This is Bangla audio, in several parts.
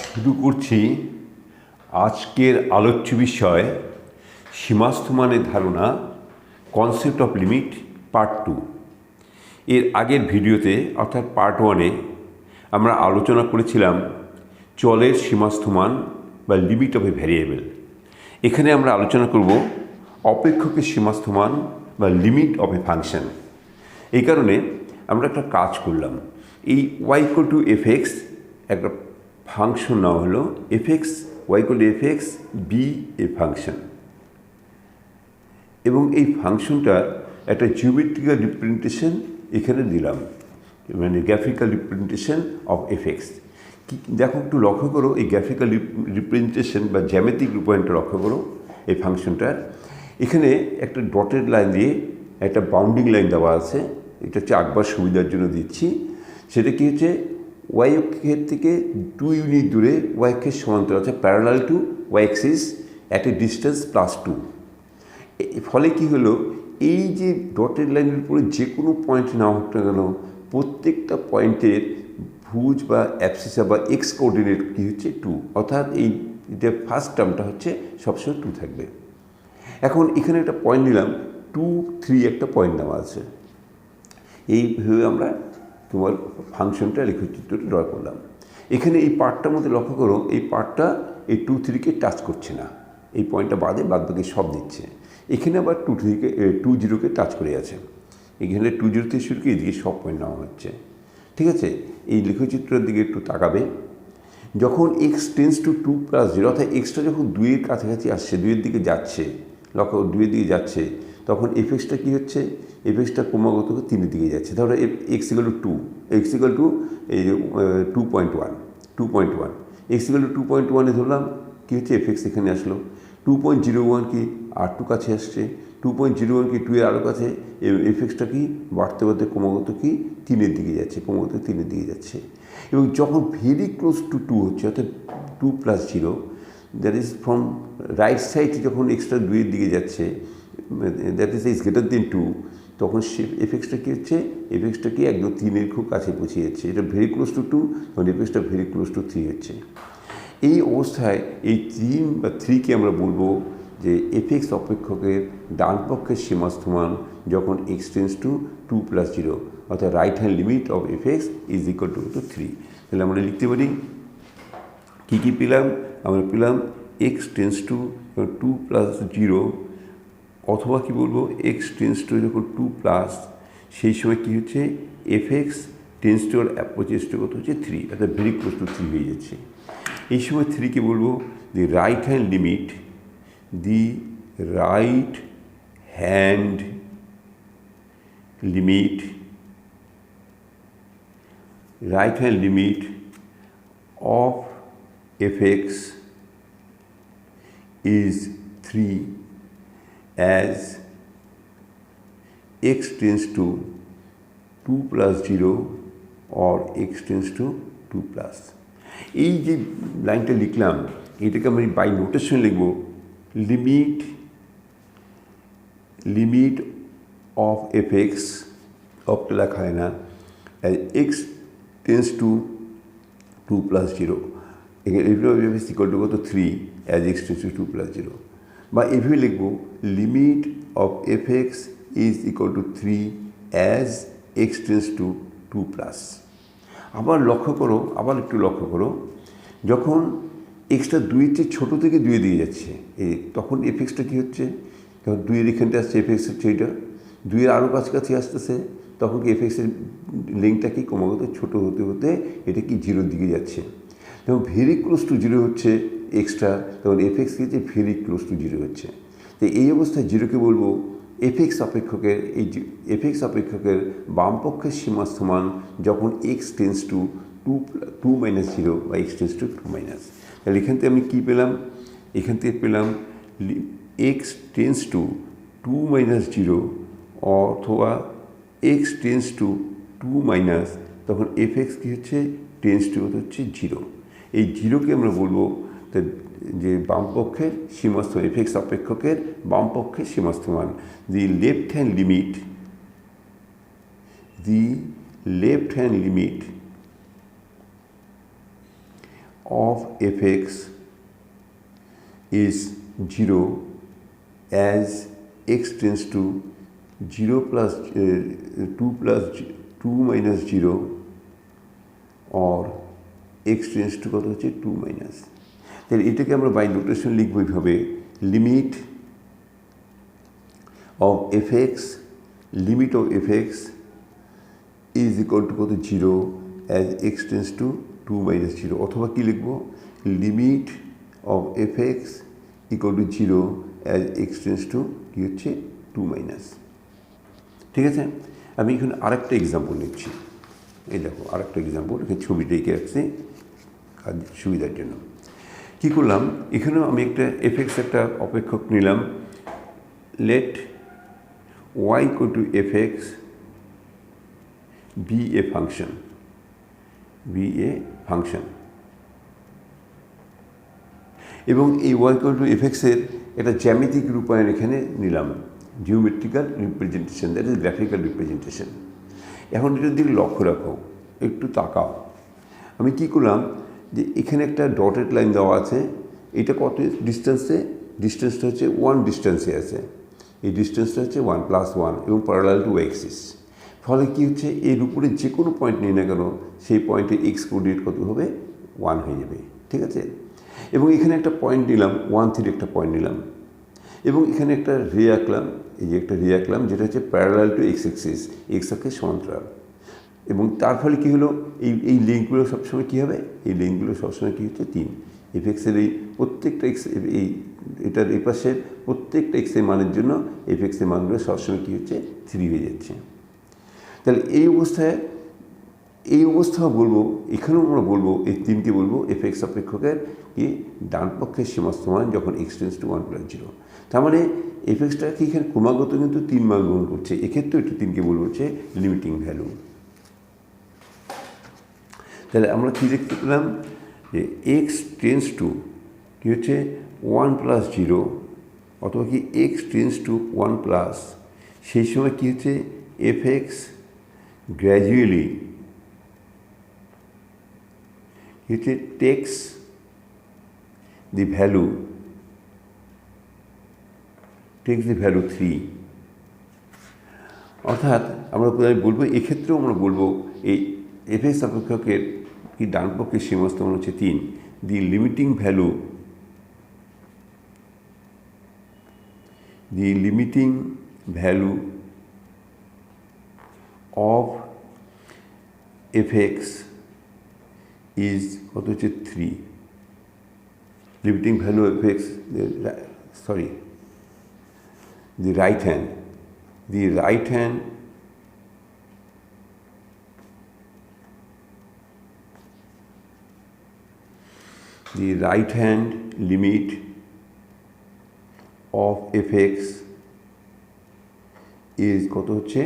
শুরু করছি আজকের আলোচ্য বিষয় সীমাস্থ মানের ধারণা কনসেপ্ট অফ লিমিট পার্ট 2। এর আগের ভিডিওতে অর্থাৎ পার্ট 1-এ আমরা আলোচনা করেছিলাম চলের সীমাস্থ মান বা লিমিট অফ এ ভ্যারিয়েবল। এখানে আমরা আলোচনা করব অপেক্ষকের সীমাস্থ মান বা লিমিট অফ এ ফাংশন। এই কারণে আমরা একটা কাজ করলাম, এই y ইকুয়াল টু fx একটা ফাংশন নাম হলো fx, y equal to fx be a function, এবং এই ফাংশনটার একটা জিওমেট্রিক্যাল রিপ্রেজেন্টেশন এখানে দিলাম, মানে গ্রাফিক্যাল রিপ্রেজেন্টেশন অফ fx। দেখো একটু লক্ষ্য করো, এই গ্রাফিক্যাল রিপ্রেজেন্টেশন বা জ্যামিতিক রূপায়ণটা লক্ষ্য করো এই ফাংশনটার। এখানে একটা ডটেড লাইন দিয়ে একটা বাউন্ডিং লাইন দেওয়া আছে, এটা হচ্ছে আঁকবার সুবিধার জন্য দিচ্ছি। সেটা কি হচ্ছে, ওয়াই অক্ষের থেকে 2 ইউনিট দূরে ওয়াই অক্ষের সমান্তরাল আছে, parallel to y axis at a distance +2। ফলে কি হলো, এই যে ডটেড লাইনের উপরে যে কোনো পয়েন্ট না হোক না কেন, প্রত্যেকটা পয়েন্টের ভুজ বা অ্যাবসিসা বা এক্স কোঅর্ডিনেট কী হচ্ছে 2, অর্থাৎ এই যে ফার্স্ট টার্মটা হচ্ছে সবসময় 2 থাকবে। এখন এখানে একটা পয়েন্ট নিলাম 2, 3 একটা পয়েন্ট নেওয়া আছে। এইভাবে আমরা তোমার ফাংশনটা লেখচিত্রটা ড্র করলাম। এখানে এই পার্টটার মধ্যে লক্ষ্য করো, এই পার্টটা এই 2, 3কে টাচ করছে না, এই পয়েন্টটা বাদে বাকি সব দিচ্ছে। এখানে আবার 2, 3কে 2, 0কে টাচ করে আছে। এখানে 2, 0 থেকে শুরু করে এদিকে সব পয়েন্ট নেওয়া হচ্ছে। ঠিক আছে, এই লেখচিত্রের দিকে একটু তাকাবে। যখন x টেন্স টু 2 + 0, অর্থাৎ এক্সটা যখন 2-এর কাছাকাছি আসছে, 2-এর দিকে যাচ্ছে, লক্ষ্য 2-এর দিকে যাচ্ছে, তখন এফএক্সটা কী হচ্ছে, এফএক্সটা ক্রমাগত 3-এর দিকে যাচ্ছে। ধরো x equal to 2, x equal to এই 2.1, x ইকুয়াল টু 2.1-এ ধরলাম কী হচ্ছে, এফএক্স এখানে আসলো। 2.01 কি আর 2 কাছে আসছে, 2.01 কি 2-এর আরও কাছে, এফএক্সটা কি বাড়তে বাড়তে ক্রমাগত কি 3-এর দিকে যাচ্ছে, ক্রমাগত 3-এর দিকে যাচ্ছে। এবং যখন ভেরি ক্লোজ টু 2 হচ্ছে, অর্থাৎ 2 + 0, that is from right side, যখন এক্সট্রা 2-এর দিকে যাচ্ছে, দ্যাট ইজ গ্রেটার দেন 2, তখন সে এফএক্সটা কী হচ্ছে, এফএক্সটা কি একদম 3-এর খুব কাছে পৌঁছে যাচ্ছে। এটা ভেরি ক্লোজ টু 2, তখন এফএক্সটা ভেরি ক্লোজ টু 3 হচ্ছে। এই অবস্থায় এই 3 বা 3কে আমরা বলবো যে এফএক্স অপেক্ষকের ডান পক্ষের সীমাস্থ মান যখন x টেন্স টু 2 + 0, অর্থাৎ right hand limit of f x is equal two 3। তাহলে আমরা লিখতে পারি কী কী পেলাম, আমরা পেলাম x টেন্স টু 2 + 0, অথবা কি বলবো x টেন্স টু যখন 2+, সেই সময় কী হচ্ছে, এফএক্স টেন্স টু আর অ্যাপ্রোচেস টু কত হচ্ছে 3, অর্থাৎ ভেরি ক্লোজ টু 3 হয়ে যাচ্ছে। এই সময় 3কে বলবো দি right hand limit, the right hand limit, right hand limit of fx is 3 as x tends to 2 + 0 or x tends to 2+। এই যে লাইনটা লিখলাম, এটাকে আমি বাই নোটেশন লিখব, লিমিট অফ fx, অফটা লেখা হয় না, x টেন্স টু 2 + 0, এখানে ইকুয়াল টু কত 3 অ্যাজ x টেন্স টু 2 + 0, বা এভাবে লিখব limit of fx is equal two 3 as x tends to 2+। আবার লক্ষ্য করো, আবার একটু লক্ষ্য করো, যখন এক্সটা 2-এর চেয়ে ছোটো থেকে 2-এর দিকে যাচ্ছে, তখন এফএক্সটা কী হচ্ছে, যখন 2-এর এখানটা আসছে, এফএক্স হচ্ছে এইটা 2-এর আরও কাছাকাছি আসতেছে, তখন কি এফএক্সের লিঙ্কটা কি ক্রমাগত ছোটো হতে হতে এটা কি 0-এর দিকে যাচ্ছে। যখন ভেরি ক্লোজ টু 0 হচ্ছে এক্সট্রা, তখন এফএক্স কি হচ্ছে, ভেরি ক্লোজ টু 0 হচ্ছে। তো এই অবস্থায় 0কে বলবো এফএক্স অপেক্ষকের, এই এফএক্স অপেক্ষকের বামপক্ষের সীমাস্থ মান যখন এক্স টেন্স টু 2 - 0 বা এক্স টেন্স টু 2-। তাহলে এখান থেকে আমি কী পেলাম, এখান থেকে পেলাম এক্স টেন্স টু 2 - 0 অথবা এক্স টেন্স টু 2-, তখন এফএক্স কী হচ্ছে, টেন্স টু হচ্ছে 0। এই 0কে আমরা বলবো যে বামপক্ষের সীমাস্থ, এফএক্স অপেক্ষকের বামপক্ষের সীমাস্থ মান, দি left hand limit of fx is 0 as x tends to 0 plus 2 minus 0 or x tends to কত হচ্ছে 2 মাইনাস। তাহলে এটাকে আমরা বাই নোটেশন লিখব এইভাবে, limit of fx is equal to কত 0 as x tends to 2 minus 0, অথবা কি লিখব, limit of fx equal to 0 as x tends to কি হচ্ছে 2 মাইনাস। ঠিক আছে, আমি এখানে আরেকটা এক্সাম্পল নিচ্ছি। এই দেখো আরেকটা এক্সাম্পল, এখানে ছবিটা এঁকে রাখছি কাজ সুবিধার জন্য। কী করলাম, এখানেও আমি একটা এফএক্স একটা অপেক্ষক নিলাম, late y equal to fx be a function, এবং এই y equal to fx এর একটা জ্যামিতিক রূপায়ণ এখানে নিলাম, geometrical representation, that is graphical representation. এখন এটার দিকে লক্ষ্য রাখো, একটু তাকাও। আমি কি করলাম, যে এখানে একটা ডটেড লাইন দেওয়া আছে, এটা কত ডিস্টেন্সে, ডিস্টেন্সটা হচ্ছে 1 ডিস্টেন্সে আছে, এই ডিস্টেন্সটা হচ্ছে 1 + 1 এবং প্যারালাল টু এক্সিস। ফলে কী হচ্ছে, এর উপরে যে কোনো পয়েন্ট নিই না কেন, সেই পয়েন্টে এক্স কোঅর্ডিনেট কত হবে, 1 হয়ে যাবে। ঠিক আছে, এবং এখানে একটা পয়েন্ট নিলাম 1, 3 একটা পয়েন্ট নিলাম, এবং এখানে একটা রে আঁকলাম, এই যে একটা রে আঁকলাম যেটা হচ্ছে parallel to x axis, x অক্ষের সমান্তরাল। এবং তার ফলে কী হলো, এই লিঙ্কগুলো সবসময় কী হবে, এই লিঙ্কগুলো সবসময় কী হচ্ছে 3। এফএক্সের এই প্রত্যেকটা এক্স, এটার এই পাশের প্রত্যেকটা এক্সের মানের জন্য এফএক্সের মানগুলো সবসময় কী হচ্ছে 3 হয়ে যাচ্ছে। তাহলে এই অবস্থাও বলবো, এখানেও আমরা বলবো, এই 3কে বলবো এফএক্স অপেক্ষকের কি ডান পক্ষের সীমাস্থ মান যখন এক্স টেন্ডস টু 1 + 0। তার মানে এফএক্সটা কি এখানে ক্রমাগত কিন্তু 3 মান গ্রহণ করছে, এক্ষেত্রেও এটা 3কে বলবো হচ্ছে লিমিটিং ভ্যালু। তাহলে আমরা কী দেখতে পেলাম, যে এক্স টেন্ডস টু কী হচ্ছে 1 + 0, অথবা কি এক্স টেন্ডস টু 1+, সেই সময় কী হচ্ছে FX gradually takes the value 3। অর্থাৎ আমরা বলবো, এক্ষেত্রেও আমরা বলবো এই এফএক্স অপেক্ষকের কি ডান পক্ষের সীমাস্থ মান হচ্ছে 3, the limiting value of f x is কত হচ্ছে 3, limiting value of x, the right hand limit of fx is কত হচ্ছে,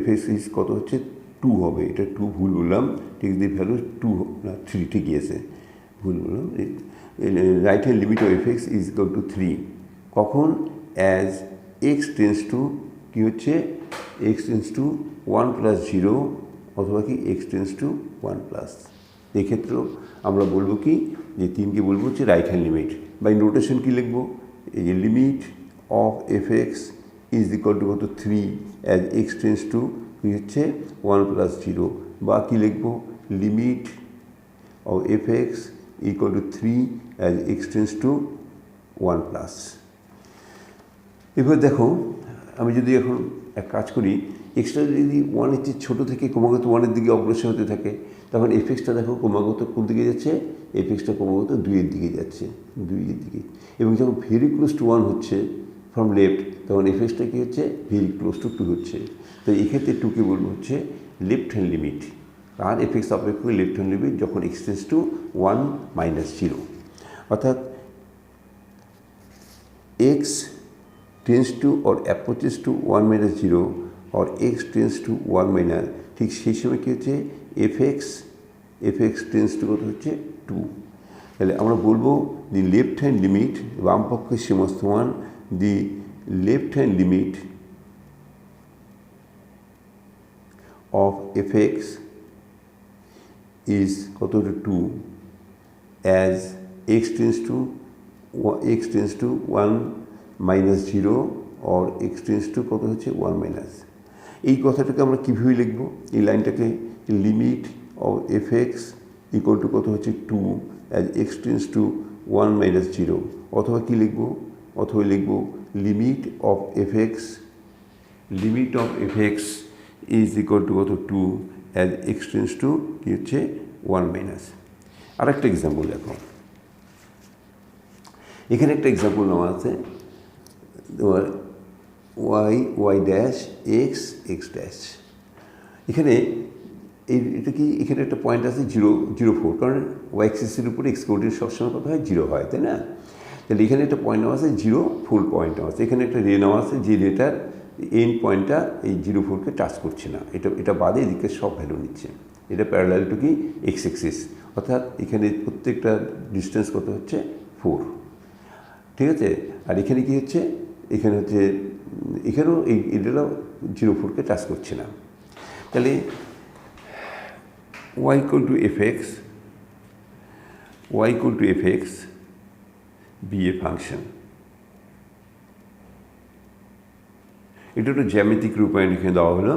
fx is কত হচ্ছে 2 হবে, এটা 2 ভুল বললাম, ঠিক দি ভ্যালু 2 না 3 ঠিকই আছে, ভুল বললাম। Right hand limit of f x is equal two 3, কখন, অ্যাজ এক্স টেন্ডস টু কী হচ্ছে, এক্স টেন্ডস টু 1 + 0, অথবা কি এক্স টেন্ডস টু 1+। এক্ষেত্রেও আমরা বলবো কি, যে 3কে বলবো হচ্ছে right hand limit. By notation কী লিখবো, এই যে limit of f x is equal to কত 3 অ্যাজ এক্স টেন্ডস টু কি হচ্ছে 1 + 0, বা কী লিখবো, limit of f x equal two 3 as x tends to 1+। এবার দেখো, আমি যদি এখন এক কাজ করি, এক্সটা যদি 1-এর চেয়ে ছোটো থেকে ক্রমাগত 1-এর দিকে অগ্রসর হতে থাকে, তখন এফএক্সটা দেখো ক্রমাগত কোন দিকে যাচ্ছে, এফএক্সটা ক্রমাগত 2-এর দিকে যাচ্ছে, 2-এর দিকে। এবং যখন ভেরি ক্লোজ টু 1 হচ্ছে ফ্রম লেফট, তখন এফএক্সটা কী হচ্ছে, ভেরি ক্লোজ টু 2 হচ্ছে। তো এক্ষেত্রে 2কে বলবো হচ্ছে লেফট হ্যান্ড লিমিট, আর এফএক্স অপেক্ষক লেফট হ্যান্ড লিমিট যখন এক্স টেন্ডস টু 1 - 0, অর্থাৎ x tends to or approaches to 1 - 0 or x tends to 1-, ঠিক সেই সময় কী হচ্ছে এফএক্স টেন্ডস টু কত হচ্ছে 2। তাহলে আমরা বলবো দি লেফট হ্যান্ড লিমিট, বাম পক্ষের সীমাস্থ মান, দি left hand limit of fx is কত 2 as x tends to 1 minus 0 or x tends to কত হচ্ছে 1 মাইনাস। এই কথাটাকে আমরা কীভাবে লিখব? এই লাইনটাকে limit of f x equal to কত হচ্ছে 2 as x tends to 1 minus 0, অথবা কী লিখব? অথবা লিখব limit of f x is equal to কত 2 অ্যাজ এক্স টেন্স টু কী হচ্ছে 1 মাইনাস। আর একটা এক্সাম্পল দেখো, এখানে একটা এক্সাম্পল নেওয়া আছে তোমার ওয়াই ড্যাশ এক্স ড্যাশ। এখানে এটা কি, এখানে একটা পয়েন্ট আছে 0.04, কারণ ওয়াই এক্সিসের উপরে এক্স কোঅর্ডিনেট সবসময় কত হয় 0 হয়, তাই না? তাহলে এখানে একটা পয়েন্ট নেওয়া আছে 0 ফুল পয়েন্ট নেওয়া আছে, এখানে একটা রে নেওয়া আছে যে রেটার এন্ড পয়েন্টটা এই 0.4কে টাচ করছে না, এটা বাদে এদিকে সব ভ্যালু নিচ্ছে। এটা প্যারালাল টু কি এক্স এক্সিস, অর্থাৎ এখানে প্রত্যেকটা ডিস্টেন্স কত হচ্ছে 4, ঠিক আছে? আর এখানে কি হচ্ছে, এখানে হচ্ছে এখানেও এটা 0.4কে টাচ করছে না। তাহলে y equal to fx be a function. এটা একটা জ্যামিতিক রূপায়ণ এখানে দেওয়া হলো।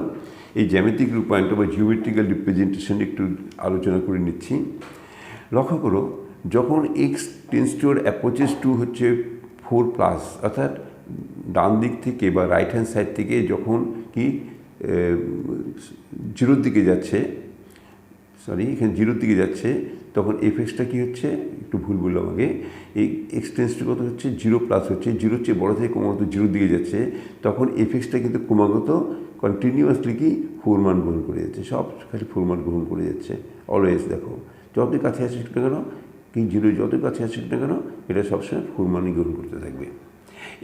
এই জ্যামিতিক রূপায়ণটা বা জিওমেট্রিক্যাল রিপ্রেজেন্টেশন একটু আলোচনা করে নিচ্ছি। লক্ষ্য করো, যখন x tends to approaches to হচ্ছে 4+, অর্থাৎ ডান দিক থেকে বা রাইট হ্যান্ড সাইড থেকে যখন কি 0-র দিকে যাচ্ছে, এখানে 0-র দিকে যাচ্ছে, তখন এফ এক্সটা কী হচ্ছে, একটু ভুল বললাম আগে, এই এক্স টেন্স টু কত হচ্ছে 0+ হচ্ছে, 0-র চেয়ে বড়ো থেকে ক্রমাগত 0-র দিকে যাচ্ছে, তখন এফ এক্সটা কিন্তু ক্রমাগত কন্টিনিউয়াসলি কি 4 মান গ্রহণ করে যাচ্ছে, সব খালি 4 মান গ্রহণ করে যাচ্ছে অলওয়েজ। দেখো যতই কাছে আসুক না কেন, কি 0 যতই কাছে আসুক না কেন, এটা সবসময় 4 মানই গ্রহণ করতে থাকবে।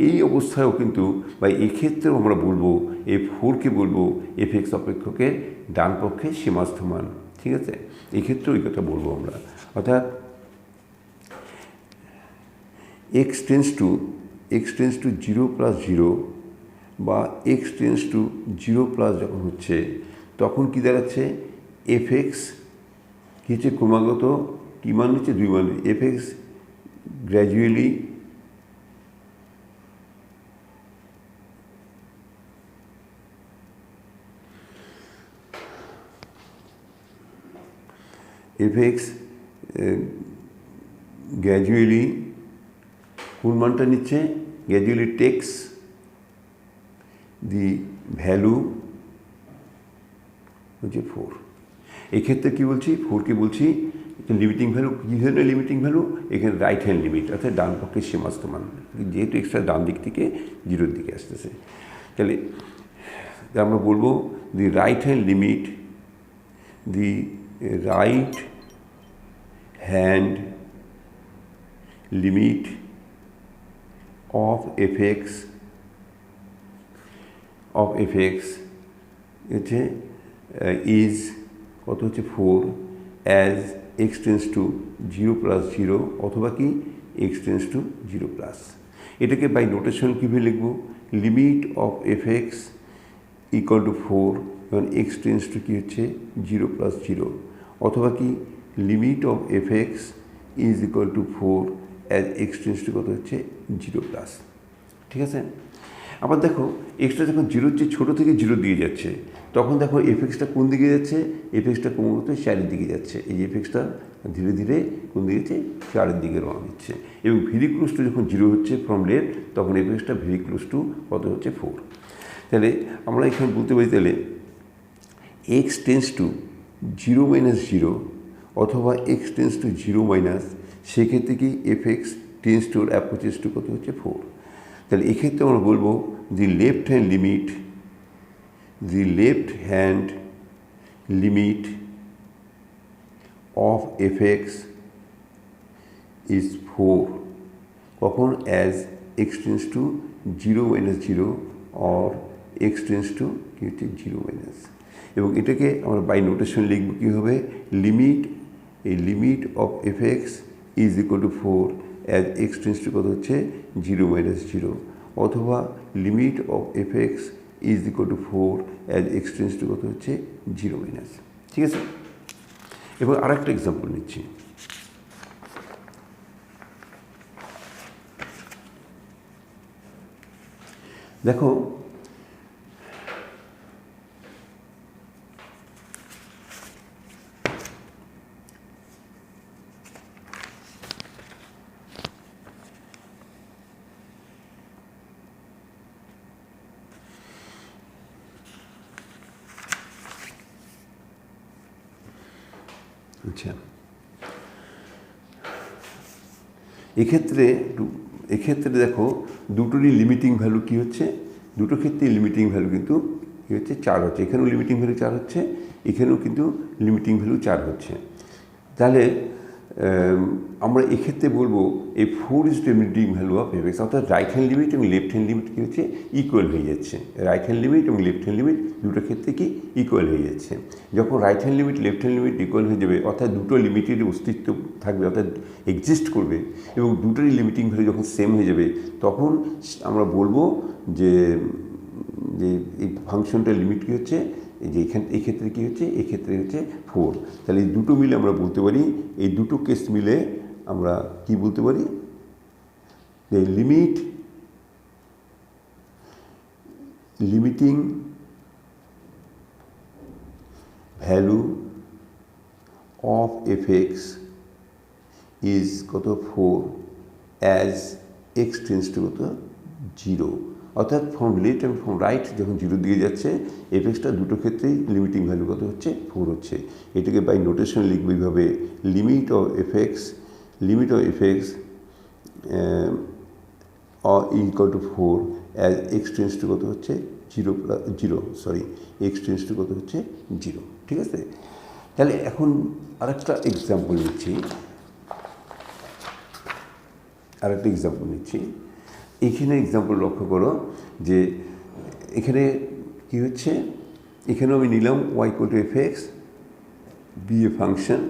এই অবস্থায়ও কিন্তু বা এক্ষেত্রেও আমরা বলবো এই 4কে বলবো এফ এক্স অপেক্ষকের ডান পক্ষে সীমাস্থ মান, ঠিক আছে? এক্ষেত্রেও এই কথা বলবো আমরা, অর্থাৎ এক্স টেন্স টু 0+0 বা এক্স টেন্স টু 0+ যখন হচ্ছে, তখন কী দাঁড়াচ্ছে, এফ এক্স কী হচ্ছে ক্রমাগত কী মান হচ্ছে 2 মান, এফ এক্স গ্র্যাজুয়ালি গ্র্যাজুয়ালি কোন মানটা নিচ্ছে, গ্র্যাজুয়ালি টেক্স দি ভ্যালু হচ্ছে 4। এক্ষেত্রে কী বলছি, 4কে বলছি লিমিটিং ভ্যালু। কী ধরনের লিমিটিং ভ্যালু? এখানে রাইট হ্যান্ড লিমিট, অর্থাৎ ডান পক্ষের সীমাস্থ মান, যেহেতু এক্সট্রা ডান দিক থেকে 0-র দিকে আসতেছে। তাহলে আমরা বলবো দি right hand limit, the right hand limit of fx হচ্ছে is কত হচ্ছে 4 as x tends to 0+0 অথবা কি x tends to 0+। এটাকে বাই নোটেশন কীভাবে লিখব, limit of fx equal to 4 যখন x টেন্স টু কী হচ্ছে 0+0, অথবা কি limit of f x is equal two 4 as x tends to কত হচ্ছে 0+, ঠিক আছে? আবার দেখো এক্সটা যখন 0-র চেয়ে ছোটো থেকে 0-র দিকে যাচ্ছে, তখন দেখো এফ এক্সটা কোন দিকে যাচ্ছে, এফ এক্সটা ক্রমাগত 4-এর দিকে যাচ্ছে। এই এফ এক্সটা ধীরে ধীরে কোন দিকে যাচ্ছে, 4-এর দিকে রওনা দিচ্ছে, এবং ভেরি ক্লোজ টু যখন 0 হচ্ছে ফ্রম লেফট, তখন F extra very close two কত হচ্ছে 4। তাহলে আমরা এখানে বলতে পারি, তাহলে এক্স টেন্স টু 0-0 অথবা এক্স টেন্স টু 0-, সেক্ষেত্রে কি f x tends to approaches to কত হচ্ছে 4। তাহলে এক্ষেত্রে আমরা বলবো the left hand limit of f x is 4 কখন, as x tends to 0-0 or x tends to কি হচ্ছে 0-। এবং এটাকে আমরা বাই নোটেশন লিখব কী হবে, limit of f x is equal two 4 as x tends to কত হচ্ছে 0-0, অথবা limit of f x is equal two 4 as x tends to কত হচ্ছে 0-। ঠিক আছে? এবার আরেকটা এক্সাম্পল নিচ্ছি। দেখো আচ্ছা, এক্ষেত্রে দেখো দুটোরই লিমিটিং ভ্যালু কী হচ্ছে, দুটো ক্ষেত্রেই লিমিটিং ভ্যালু কিন্তু কী হচ্ছে 4 হচ্ছে, এখানেও লিমিটিং ভ্যালু 4 হচ্ছে, এখানেও কিন্তু লিমিটিং ভ্যালু 4 হচ্ছে। তাহলে আমরা এক্ষেত্রে বলবো এই 4 is the limiting value of f x, অর্থাৎ রাইট হ্যান্ড লিমিট এবং লেফট হ্যান্ড লিমিট কী হচ্ছে ইকুয়াল হয়ে যাচ্ছে। রাইট হ্যান্ড লিমিট এবং লেফট হ্যান্ড লিমিট দুটো ক্ষেত্রে কি ইকুয়াল হয়ে যাচ্ছে। যখন right hand limit left hand limit equal হয়ে যাবে, অর্থাৎ দুটো লিমিটের অস্তিত্ব থাকবে, অর্থাৎ এক্সিস্ট করবে, এবং দুটোরই লিমিটিং ভ্যালু যখন সেম হয়ে যাবে, তখন আমরা বলবো যে এই ফাংশনটার লিমিট কী হচ্ছে, যে এই ক্ষেত্রে কী হচ্ছে, এই ক্ষেত্রে হচ্ছে 4। তাহলে এই দুটো মিলে আমরা বলতে পারি, এই দুটো কেস মিলে আমরা কি বলতে পারি, যে limiting value of f x is কত 4 অ্যাজ এক্স টেন্ডস টু কত 0, অর্থাৎ from left and from right যখন 0 দিকে যাচ্ছে এফ এক্সটা দুটো ক্ষেত্রেই লিমিটিং ভ্যালু কত হচ্ছে 4 হচ্ছে। এটাকে বাই নোটেশন লিখবে এইভাবে, limit of f x equal two 4 as x tends two কত হচ্ছে 0, এক্স টেন্ডস টু কত হচ্ছে 0। ঠিক আছে, তাহলে এখন আরেকটা এক্সাম্পল নিচ্ছি, এখানে এক্সাম্পল লক্ষ্য করো যে এখানে কি হচ্ছে, এখানেও আমি নিলাম y equal to f x be a function,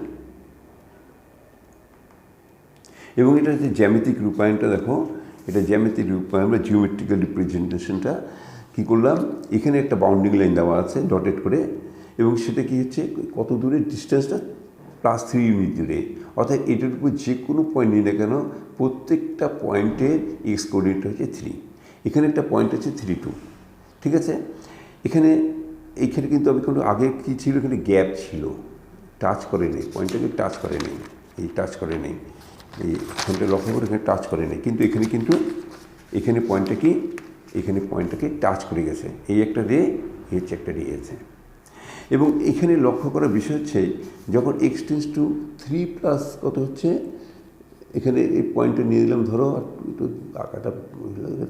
এবং এটা হচ্ছে জ্যামিতিক রূপায়ণটা। দেখো এটা জ্যামিতিক রূপায়ণ বা জিওমেট্রিক্যাল রিপ্রেজেন্টেশনটা কী করলাম, এখানে একটা বাউন্ডিং লাইন দেওয়া আছে ডটেড করে, এবং সেটা কী হচ্ছে কত দূরে ডিস্টেন্সটা +3 ইউনিট দূরে, অর্থাৎ এটার উপর যে কোনো পয়েন্ট নিই না কেন প্রত্যেকটা পয়েন্টের এক্স কোঅর্ডিনেট হচ্ছে 3, এখানে একটা পয়েন্ট আছে 3, 2। ঠিক আছে, এইখানে কিন্তু আমি কোনো আগে কী ছিল, এখানে গ্যাপ ছিল, টাচ করে নেই, পয়েন্টটাকে টাচ করে নেই, এইখানটা লক্ষ্য করে এখানে টাচ করে নেই, কিন্তু এখানে পয়েন্টটাকে টাচ করে গেছে, এই একটা রে, এই হচ্ছে একটা রে আছে। এবং এখানে লক্ষ্য করার বিষয় হচ্ছে যখন এক্স টেন্ডস টু 3+ কত হচ্ছে, এখানে এই পয়েন্টটা নিয়ে দিলাম, ধরো একটু আঁকাটা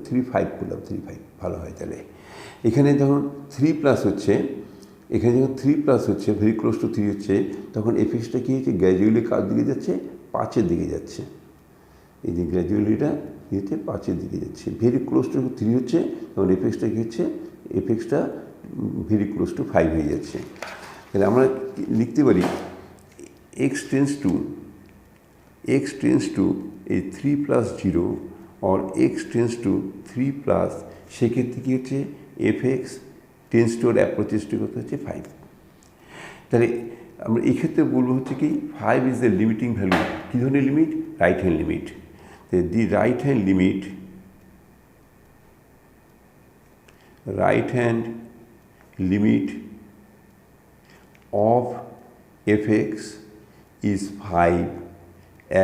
3.5 করলাম, 3.5 ভালো হয়। তাহলে এখানে যখন 3+ হচ্ছে, ভেরি ক্লোজ টু 3 হচ্ছে, তখন এফ এক্সটা কী হচ্ছে গ্র্যাজুয়ালি কার দিকে যাচ্ছে, 5-এর দিকে যাচ্ছে। এই যে গ্র্যাজুয়ালিটা কী হচ্ছে 5-এর দিকে যাচ্ছে, ভেরি ক্লোজ টু 3 হচ্ছে, তখন এফ এক্সটা কী হচ্ছে, F extra very close two 5 হয়ে যাচ্ছে। তাহলে আমরা লিখতে পারি এক্স টেন্ডস টু এই 3+0 অর এক্স টেন্ডস টু 3+, সেক্ষেত্রে কী হচ্ছে এফ এক্স টেন্ডস টু আর অ্যাপ্রোচেস টু কত হচ্ছে 5। তাহলে আমরা এই ক্ষেত্রে বলবো হচ্ছে কি 5 ইজ দ্য লিমিটিং ভ্যালু, কী ধরনের limit, right hand limit. The right hand limit of fx is 5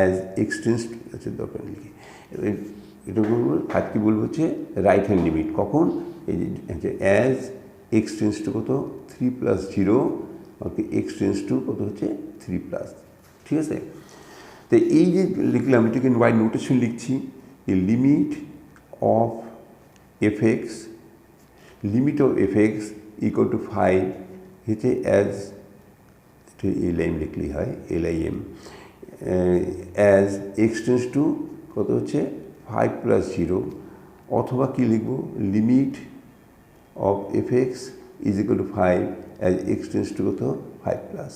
as x tends to, আচ্ছা দরকার লিখি, এটা বলবো 5 কি বলবো হচ্ছে রাইট হ্যান্ড লিমিট, কখন, এই যে অ্যাজ এক্স টেন্ডস টু কত 3+0, ওকে এক্স টেন্ডস টু কত হচ্ছে 3+। ঠিক আছে, তো এই যে লিখলাম এটাকে বাই নোটেশন লিখছি, এই limit of f x equal two 5 হচ্ছে অ্যাজ LIM লিখলেই হয়, LIM, as x tends two কত হচ্ছে 5+0, অথবা কি লিখবো, limit of f x is equal two 5 as x tends two কত 5+।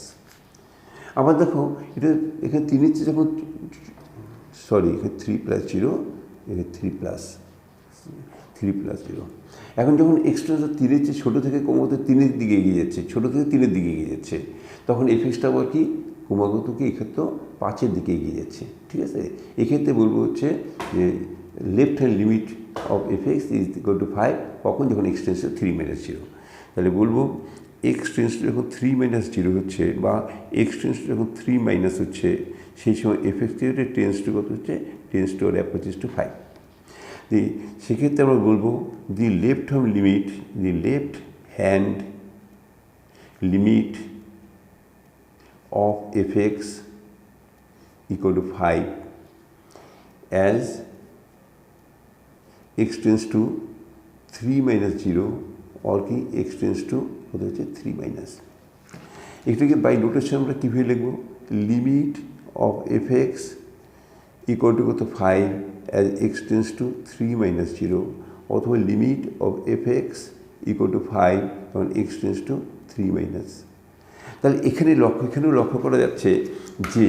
আবার দেখো এটা এখানে 3-এর চেয়ে যখন, এখানে 3+0, এখানে 3+0, এখন যখন এক্সটা 3-এর চেয়ে ছোটো থেকে ক্রমাগত 3-এর দিকে এগিয়ে যাচ্ছে, তখন এফ এক্সটা আবার কি ক্রমাগত কি এক্ষেত্রে 5-এর দিকে এগিয়ে যাচ্ছে। ঠিক আছে, এক্ষেত্রে বলবো হচ্ছে যে left hand limit of f x is equal two 5 কখন, যখন এক্স টেন্স টু 3 মাইনাস 0। তাহলে বলবো এক্স টেন্স টু যখন 3 মাইনাস 0 হচ্ছে বা এক্স টেন্স টু যখন 3 মাইনাস হচ্ছে, সেই সময় এফ এক্স টেন্স টু কত হচ্ছে, টেন্স টু আর অ্যাপ্রোচেস টু 5। সেক্ষেত্রে আমরা বলবো the left hand limit of fx equal to 5 as x tends to 3 minus 0 or কি x tends to হতে হচ্ছে 3 মাইনাস। এটাকে বাই নোটেশন আমরা কীভাবে লিখব, limit of fx equal to কত 5 as x tends to 3 minus 0 অথবা limit of fx equal to 5 তখন x tends to 3 মাইনাস। তাহলে এখানেও লক্ষ্য করা যাচ্ছে যে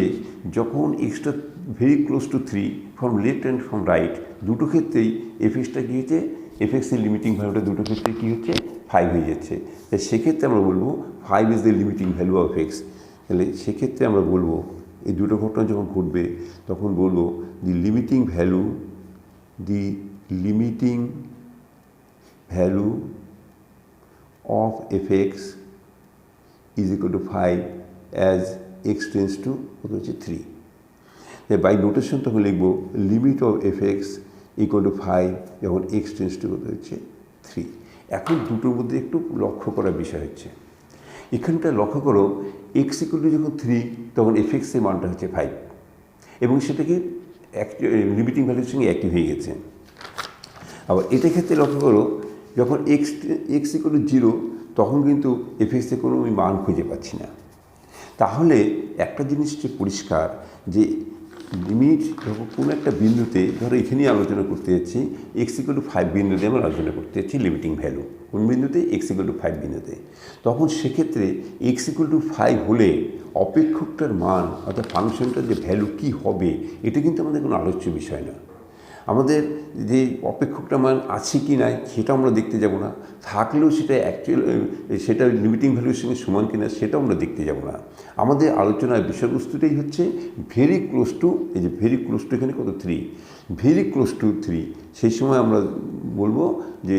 যখন extra very close two 3 from left and from right, দুটো ক্ষেত্রেই এফএক্সটা কী হচ্ছে, এফএক্সের লিমিটিং ভ্যালুটা দুটো ক্ষেত্রে কী হচ্ছে, 5 হয়ে যাচ্ছে। তাই সেক্ষেত্রে আমরা বলবো 5 is the limiting value of x. তাহলে সেক্ষেত্রে আমরা বলবো এই দুটো ঘটনা যখন ঘটবে তখন বলবো the limiting value of f x is equal to 5 as x tends to কত হচ্ছে 3। বাই নোটেশন তখন লিখব limit of f x equal two 5 যখন এক্স টেন্স টু কত হচ্ছে 3। এখন দুটোর মধ্যে একটু লক্ষ্য করার বিষয় হচ্ছে, এখানটা লক্ষ্য করো এক্স ইকুয়াল টু যখন 3 তখন এফ এক্সের মানটা হচ্ছে 5 এবং সেটাকে লিমিটিং ভ্যালুর সঙ্গে অ্যাক্টিভ হয়ে গেছে। আবার এটা ক্ষেত্রে লক্ষ্য করো যখন এক্স ইকুয়াল টু 0 তখন কিন্তু এফএক্সের কোনো আমি মান খুঁজে পাচ্ছি না। তাহলে একটা জিনিস যে পরিষ্কার যে লিমিট যখন কোনো একটা বিন্দুতে, ধরো এখানেই আলোচনা করতে যাচ্ছি এক্স ইকুয়াল টু 5 বিন্দুতে আমরা আলোচনা করতে যাচ্ছি লিমিটিং ভ্যালু, কোন বিন্দুতে, এক্স ইকুয়াল টু 5 বিন্দুতে। তখন সেক্ষেত্রে এক্স ইকুয়াল টু 5 হলে অপেক্ষকটার মান অর্থাৎ ফাংশনটার যে ভ্যালু কী হবে এটা কিন্তু আমাদের কোনো আলোচ্য বিষয় না। আমাদের যে অপেক্ষকটা মান আছে কি না সেটা আমরা দেখতে যাব না, থাকলেও সেটা লিমিটিং ভ্যালুর সঙ্গে সমান কিনা সেটাও আমরা দেখতে যাব না। আমাদের আলোচনার বিষয়বস্তুটাই হচ্ছে ভেরি ক্লোজ টু, এই যে ভেরি ক্লোজ টু এখানে কত 3, ভেরি ক্লোজ টু 3, সেই সময় আমরা বলবো যে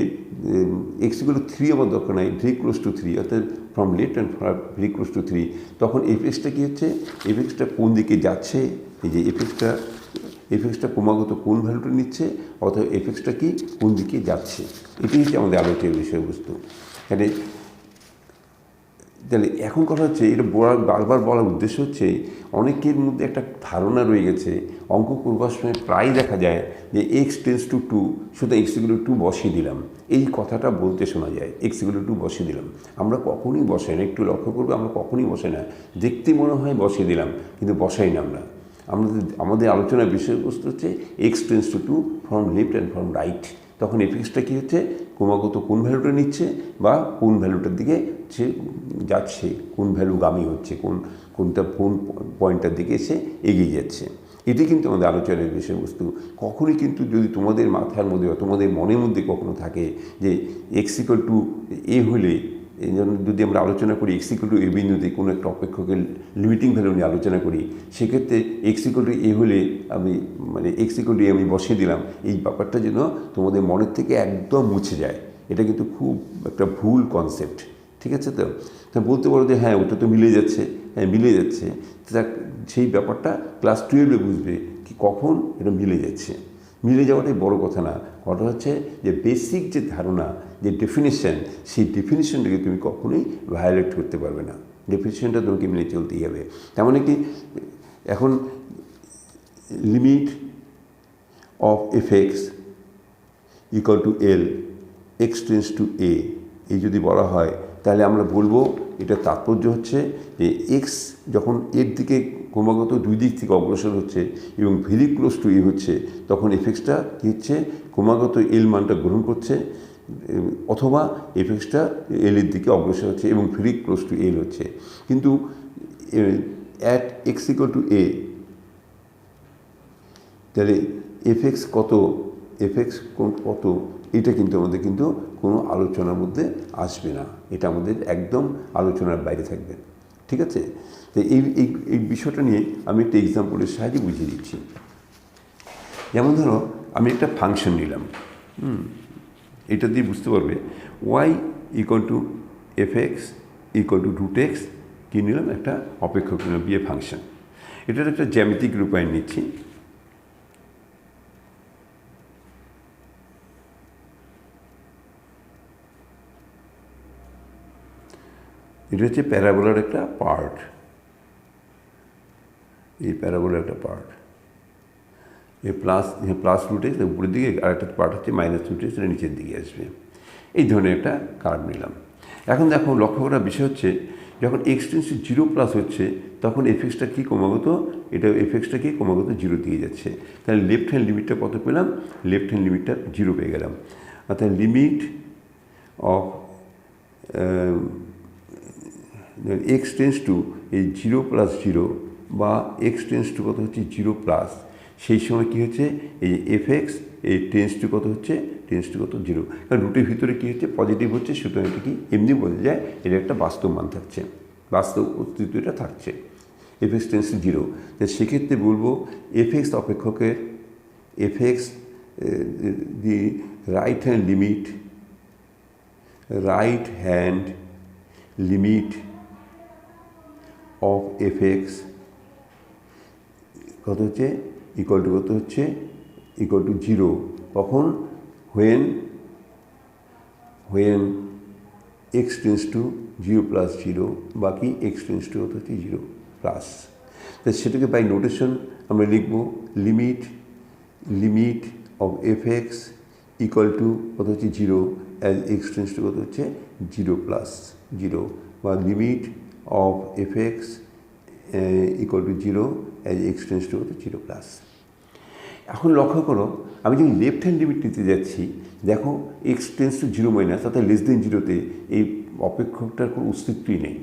এক্স ইকুয়াল টু 3 আমার দরকার নাই, ভেরি ক্লোজ টু 3 অর্থাৎ from left and very close two 3। তখন এফএক্সটা কী হচ্ছে, এফএক্সটা কোন দিকে যাচ্ছে, এই যে এফএক্সটা ক্রমাগত কোন ভ্যালুটা নিচ্ছে অথবা এফএক্সটা কি কোন দিকে যাচ্ছে, এটাই হচ্ছে আমাদের আলোচনার বিষয়বস্তু। তাহলে এখন কথা হচ্ছে এটা বারবার বলার উদ্দেশ্য হচ্ছে অনেকের মধ্যে একটা ধারণা রয়ে গেছে, অঙ্ক করবার সময় প্রায় দেখা যায় যে এক্স টেন্স টু 2 শুধু এক্স ইকুয়াল টু 2 বসিয়ে দিলাম, এই কথাটা বলতে শোনা যায়, এক্স ইকুয়াল টু 2 বসিয়ে দিলাম। আমরা কখনই বসাই না, একটু লক্ষ্য করবো আমরা কখনই বসাই না, দেখতে মনে হয় বসিয়ে দিলাম কিন্তু বসাই না আমরা। আমাদের আলোচনার বিষয়বস্তু হচ্ছে x tends two 2 from left and from right, তখন এফএক্সটা কী হচ্ছে, ক্রমাগত কোন ভ্যালুটা নিচ্ছে বা কোন ভ্যালুটার দিকে সে যাচ্ছে, কোন ভ্যালুগামী হচ্ছে, কোনটা কোন পয়েন্টটার দিকে সে এগিয়ে যাচ্ছে, এটি কিন্তু আমাদের আলোচনার বিষয়বস্তু। কখনই কিন্তু যদি তোমাদের মাথার মধ্যে বা তোমাদের মনের মধ্যে কখনো থাকে যে এক্স ইকুয়াল টু এ হলে, এই জন্য যদি আমরা আলোচনা করি এক্স ইকুয়াল টু এ বিন্দুতে কোনো একটা অপেক্ষকের লিমিটিং ভ্যালু নিয়ে আলোচনা করি, সেক্ষেত্রে এক্স ইকুয়াল টু এ হলে আমি এক্স ইকুয়াল টু এ আমি বসিয়ে দিলাম, এই ব্যাপারটা যেন তোমাদের মনের থেকে একদম মুছে যায়। এটা কিন্তু খুব একটা ভুল কনসেপ্ট, ঠিক আছে? তো বলতে পারো যে হ্যাঁ ওটা তো মিলে যাচ্ছে, হ্যাঁ মিলে যাচ্ছে, সেই ব্যাপারটা ক্লাস 12-এ বুঝবে কি কখন এটা মিলে যাচ্ছে। মিলে যাওয়াটাই বড় কথা না, কথা হচ্ছে যে বেসিক যে ধারণা, যে ডেফিনেশন, সেই ডেফিনেশনটাকে তুমি কখনোই ভায়োলেট করতে পারবে না, ডেফিনেশনটা তোমাকে মেনে চলতেই হবে। তেমন কি এখন limit of f x equal to L x tends to A, এই যদি বলা হয় তাহলে আমরা বলবো এটা তাৎপর্য হচ্ছে যে এক্স যখন এর দিকে ক্রমাগত দুই দিক থেকে অগ্রসর হচ্ছে এবং ভেরি ক্লোজ টু এ হচ্ছে, তখন এফএক্সটা কী হচ্ছে, ক্রমাগত এল মানটা গ্রহণ করছে অথবা এফএক্সটা এলের দিকে অগ্রসর হচ্ছে এবং ভেরি ক্লোজ টু এল হচ্ছে। কিন্তু অ্যাট এক্স ইকুয়াল টু এ তাহলে এফএক্স কত, এফএক্স কত, এটা কিন্তু আমাদের কিন্তু কোনো আলোচনার মধ্যে আসবে না, এটা আমাদের একদম আলোচনার বাইরে থাকবে, ঠিক আছে? তো এই বিষয়টা নিয়ে আমি একটা এক্সাম্পলের সাহায্যে বুঝিয়ে দিচ্ছি। যেমন ধরো আমি একটা ফাংশন নিলাম, এটা দিয়ে বুঝতে পারবে y equal to f x equal to root x কী নিলাম, একটা অপেক্ষক নিলাম বিয়ে ফাংশন। এটার একটা জ্যামিতিক রূপায়ণ নিচ্ছি। এটা হচ্ছে প্যারাবোলার একটা পার্ট, এই প্যারাবোলার একটা পার্ট, এই প্লাস রুট এক্স উপরের দিকে, আর একটা পার্ট হচ্ছে মাইনাস রুট এক্স, সেটা নিচের দিকে আসবে। এই ধরনের একটা কার্ভ নিলাম। এখন দেখো লক্ষ্য করার বিষয় হচ্ছে যখন এক্স টেন্স টু 0+ হচ্ছে তখন এফএক্সটা কি ক্রমাগত, এটা এফএক্সটা কি ক্রমাগত 0 দিয়ে যাচ্ছে। তাহলে লেফট হ্যান্ড লিমিটটা কত পেলাম, লেফট হ্যান্ড লিমিটটা 0 পেয়ে গেলাম। অর্থাৎ limit of x tends two এই 0+0 বা এক্স টেন্স টু কত হচ্ছে 0+, সেই সময় কী হচ্ছে এই এফএক্স এই টেন্স টু কত হচ্ছে, টেন্স টু কত 0, কারণ রুটের ভিতরে কী হচ্ছে পজিটিভ হচ্ছে, সুতরাং এটা কি এমনি বোঝা যায় এটা একটা বাস্তব মান থাকছে, বাস্তব অস্তিত্ব এটা থাকছে। এফএক্স টেন্স টু 0, তো সেক্ষেত্রে বলবো এফএক্স অপেক্ষকের f x the right hand limit of f x কত হচ্ছে ইকুয়াল টু কত হচ্ছে ইকুয়াল টু 0, কখন when x টেন্স টু 0+0 বাকি x টেন্স টু কত হচ্ছে 0+, তো সেটাকে বাই নোটেশন আমরা লিখব limit of f x equal to কত হচ্ছে 0 অ্যাজ x টেন্স টু কত হচ্ছে 0+0, বা limit of f x equal two 0 as x tense to কত 0+। এখন লক্ষ্য করো আমি যখন লেফট হ্যান্ড লিমিট নিতে যাচ্ছি, দেখো এক্স টেন্স টু 0- অর্থাৎ লেস দেন 0-তে এই অপেক্ষকটার কোনো অস্তিত্বই নেই,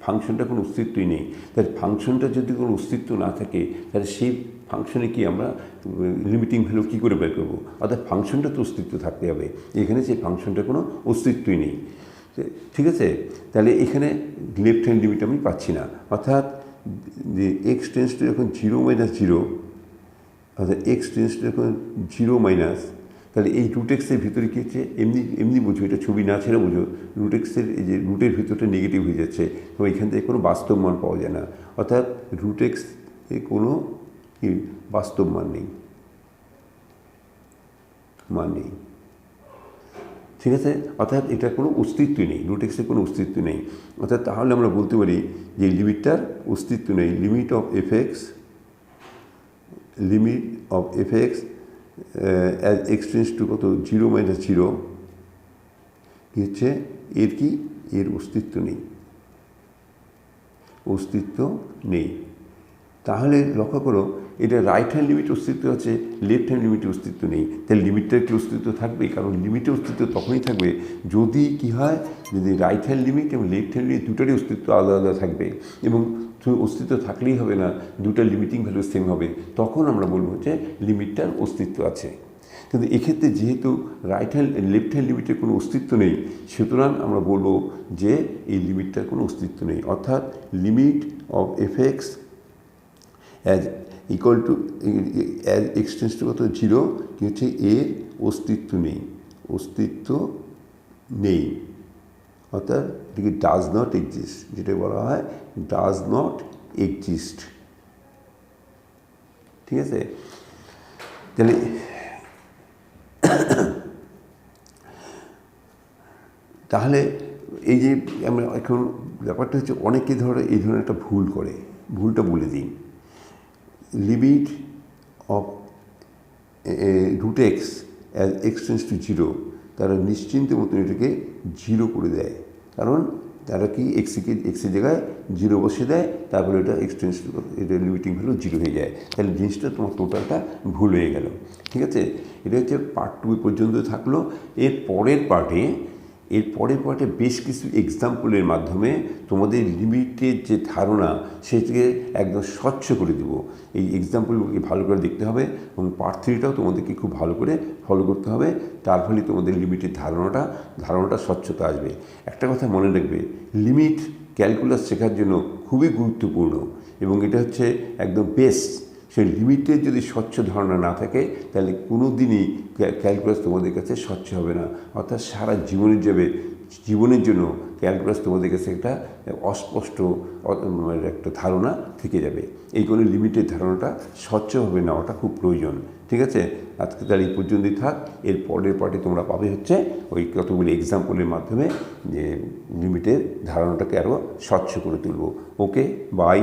ফাংশনটার কোনো অস্তিত্বই নেই। তাই ফাংশনটা যদি কোনো অস্তিত্ব না থাকে তাহলে সেই ফাংশনে কি আমরা লিমিটিং ভ্যালু কী করে বের করবো, অর্থাৎ ফাংশনটা তো অস্তিত্ব থাকতে হবে, এখানে সেই ফাংশনটার কোনো অস্তিত্বই নেই। ঠিক আছে, তাহলে এখানে লেফট হ্যান্ড লিমিট আমি পাচ্ছি না, অর্থাৎ যে এক্স টেন্স টু যখন 0-0, অর্থাৎ এক্স টেন্স টু যখন 0-, তাহলে এই রুট এক্সের ভিতরে কী হচ্ছে, এমনি বুঝো, এটা ছবি না ছেড়ে বুঝো, রুট এক্সের এই যে রুটের ভিতরটা নেগেটিভ হয়ে যাচ্ছে এবং এখান থেকে কোনো বাস্তব মান পাওয়া যায় না, অর্থাৎ রুট এক্স এ কোনো কি বাস্তব মান নেই। ঠিক আছে, অর্থাৎ এটা কোনো অস্তিত্বই নেই, রুট এক্সের কোনো অস্তিত্ব নেই। অর্থাৎ তাহলে আমরা বলতে পারি যে লিমিটটার অস্তিত্ব নেই। Limit of FX as x tends to কত 0-0 কি হচ্ছে, এর অস্তিত্ব নেই। তাহলে লক্ষ্য করো এটা রাইট হ্যান্ড লিমিট অস্তিত্ব আছে, লেফট হ্যান্ড লিমিটের অস্তিত্ব নেই। তাহলে লিমিটটার কি অস্তিত্ব থাকবে, কারণ লিমিটের অস্তিত্ব তখনই থাকবে যদি কি হয়, যদি রাইট হ্যান্ড লিমিট এবং লেফট হ্যান্ড লিমিট দুটারই অস্তিত্ব আলাদা আলাদা থাকবে, এবং অস্তিত্ব থাকলেই হবে না, দুটার লিমিটিং ভ্যালু সেম হবে, তখন আমরা বলবো যে লিমিটটার অস্তিত্ব আছে। কিন্তু এক্ষেত্রে যেহেতু লেফট হ্যান্ড লিমিটের কোনো অস্তিত্ব নেই, সুতরাং আমরা বলবো যে এই লিমিটটার কোনো অস্তিত্ব নেই। অর্থাৎ limit of FX as equal to as x tends to কত 0 কি হচ্ছে, এর অস্তিত্ব নেই, অর্থাৎ এটিকে ডাজ নট এক্সিস্ট, যেটা বলা হয় ডাজ নট এক্সিস্ট। ঠিক আছে, তাহলে তাহলে এই যে আমরা এখন ব্যাপারটা হচ্ছে অনেকে ধরো এই ধরনের একটা ভুল করে, ভুলটা বলে দিই। Limit of root x as x tends to 0, তারা নিশ্চিন্ত মতন এটাকে 0 করে দেয়, কারণ তারা কি এক্সের জায়গায় 0 বসে দেয়, তারপরে এটা এক্স টেন্স টু, এটা লিমিটিং ভ্যালু 0 হয়ে যায়। তাহলে জিনিসটা তোমার টোটালটা ভুল হয়ে গেল। ঠিক আছে, এটা হচ্ছে পার্ট 2 পর্যন্ত থাকলো। এর পরের পার্টে বেশ কিছু এক্সাম্পলের মাধ্যমে তোমাদের লিমিটের যে ধারণা সেটাকে একদম স্বচ্ছ করে দেবো। এই এক্সাম্পলগুলোকে ভালো করে দেখতে হবে এবং পার্ট 3টাও তোমাদেরকে খুব ভালো করে ফলো করতে হবে, তার ফলে তোমাদের লিমিটের ধারণাটা স্বচ্ছতা আসবে। একটা কথা মনে রাখবে, লিমিট ক্যালকুলাস শেখার জন্য খুবই গুরুত্বপূর্ণ এবং এটা হচ্ছে একদম বেস্ট সেই লিমিটের যদি স্বচ্ছ ধারণা না থাকে তাহলে কোনো দিনই ক্যালকুলাস তোমাদের কাছে স্বচ্ছ হবে না, অর্থাৎ সারা জীবনের জন্য ক্যালকুলাস তোমাদের কাছে একটা অস্পষ্ট একটা ধারণা থেকে যাবে। এই কোনো লিমিটের ধারণাটা স্বচ্ছভাবে নেওয়াটা খুব প্রয়োজন। ঠিক আছে, আজকে তার এই পর্যন্তই থাক। এর পরের পার্টে তোমরা পাবে হচ্ছে ওই কতগুলি এক্সাম্পলের মাধ্যমে যে লিমিটের ধারণাটাকে আরও স্বচ্ছ করে তুলব। ওকে, বাই।